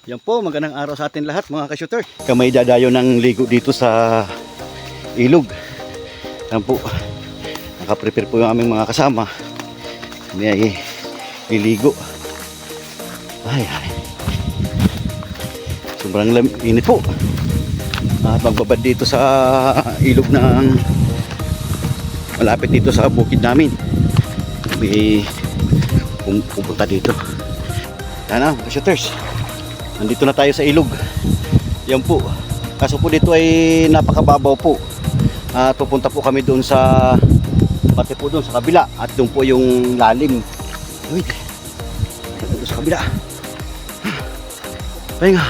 Yan po, magandang araw sa atin lahat mga ka-shooter. Kamay dadayo ng ligo dito sa ilog. Yan po, nakaprepare po yung aming mga kasama. Kami ay liligo. Ay. Sobrang init po. At magbabad dito sa ilog ng malapit dito sa bukid namin. Kami pupunta dito. Yan na, mga ka-shooters. Nandito na tayo sa ilog. Yan po. Kaso po dito ay napakababaw po. At pupunta po kami doon sa pati po doon sa kabila. At doon po yung lalim. Wait. Doon sa kabila. Pahinga.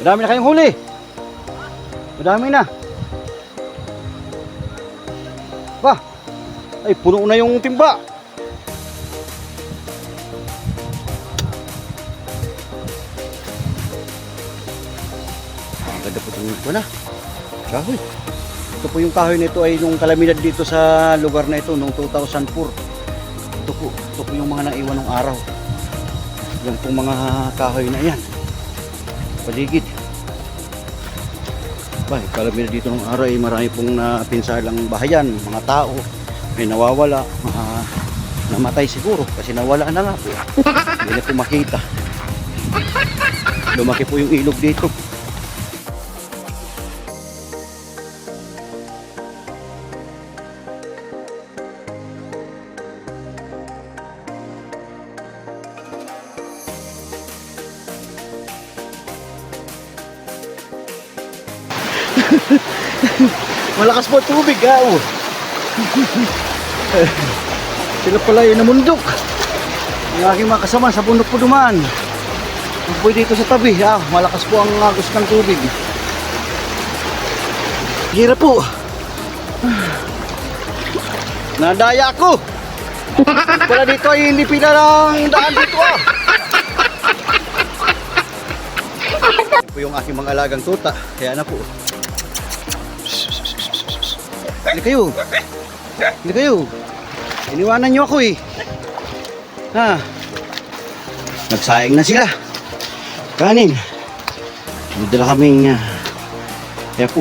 Madami na kayong huli. Madami na. Bah. Ay, puno na yung timba. Ganda po ito na kahoy. Ito po yung kahoy nito ay nung kalamidad dito sa lugar na ito noong 2004. Ito po yung mga naiwan ng araw. Yan pong mga kahoy na yan paligid. Kalamidad dito ng araw ay marami pong napinsalang bahayan, mga tao may nawawala, namatay siguro kasi nawala na nga po. Hindi na po makita. Lumaki po yung ilog dito. Malakas po tubig ha. Sila pala yung namundok. Yung aking mga kasama sa bundok po dumaan. Ang po dito sa tabi ha. Malakas po ang agos ng tubig. Hirap po. Nadaya ako. Pala dito ay hindi pila ng daan dito ah. Ito po yung aking mga alagang tuta. Kaya na po. Hindi kayo. Iniwanan nyo ako eh. Ha? Nagsayang na sila. Kanin. Nagdala kaming yan po.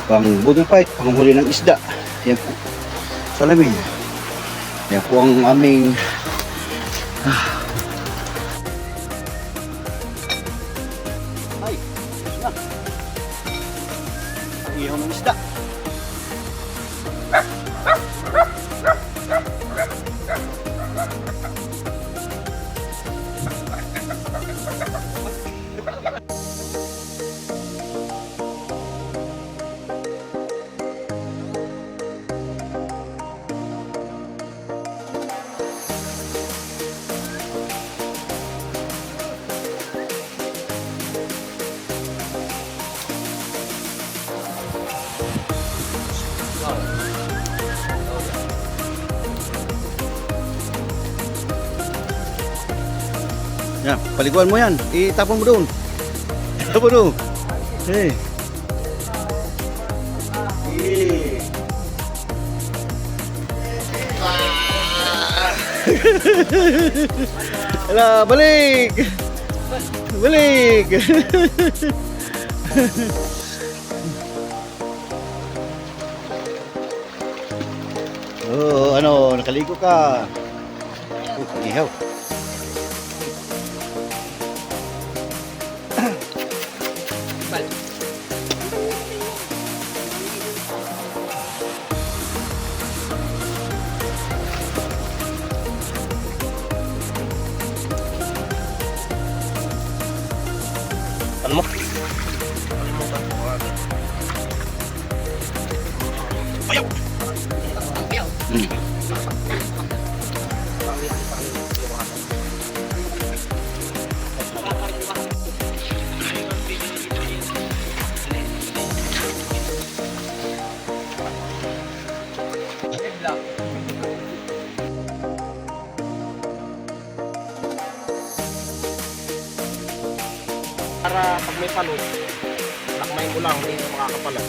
Pang bodong fight, pang huli ng isda. Yan po. Salamin. Yan po ang aming ay. Ang ihaw ng isda. Yan, paliguan mo yan. Itapon mo doon. Itapon doon. Hey. Hala, balik. Balik. Oh, ano, nakaligo ka. Ihaw. Ano mo? Ayaw! Para pag may palo, takmayin ko lang, hindi na makakapalag.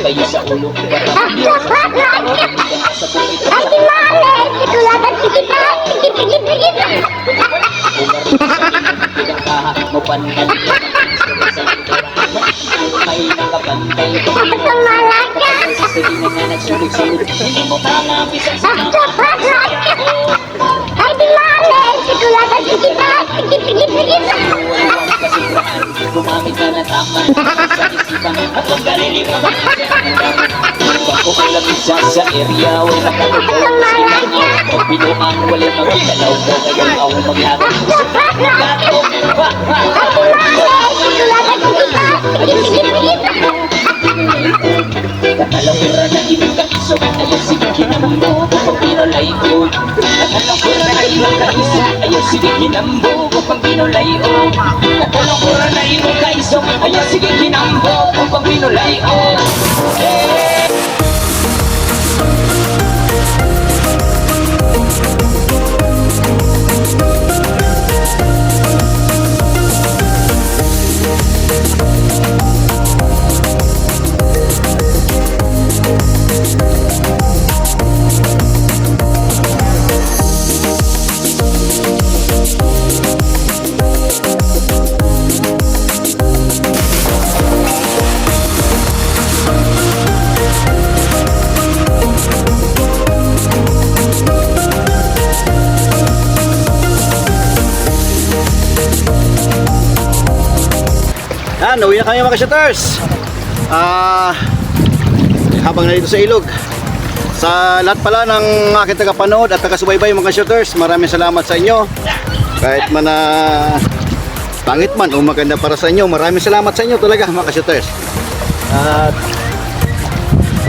kayo sa ulo. May nakabantay sa na nga nagsulog-sulog. Hindi mo tama pisang sa gumamit ka na tama sa isipan at ang galing mo bako ang labisa sa area wala ka lugaw na sinanya pag binuang wala magkalaw ko ngayon ako maglagay sa gato katalawira na ibang kaiso ayaw sige kinambo kapag pinolay ko katalawira na ibang kaiso ayaw sige kinambo kapag pinolay ko katalawira na ibang kaiso ayaw sige kinambo kapag pinolay ko Yan, uwi na kami mga shooters. Habang nandito sa ilog, sa lahat pala ng aking tagapanood at taga-subaybay mga shooters, maraming salamat sa inyo. Kahit man na pangit man o maganda para sa inyo, maraming salamat sa inyo talaga mga shooters. At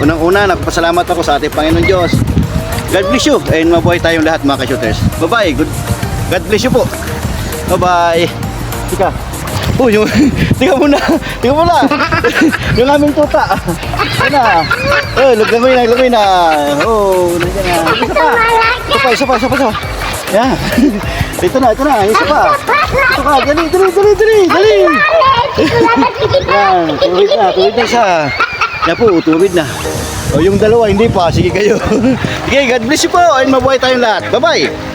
unang-una, nagpasalamat ako sa ating Panginoon Diyos. God bless you and mabuhay tayong lahat mga shooters. Bye-bye. God bless you po. Bye-bye. Tika. Oh, yung tingnan mo na. Yung aming tuta. Yan na. Oh, laglamay na. Oh, nandiyan na. Isa pa. Yan. Ito na. Isa pa. Ito ka. Dali. Yan. Tuwid na isa. Yan po, tuwid na. O, yung dalawa, hindi pa. Sige kayo. Sige, God bless you po. And mabuhay tayong lahat. Bye-bye.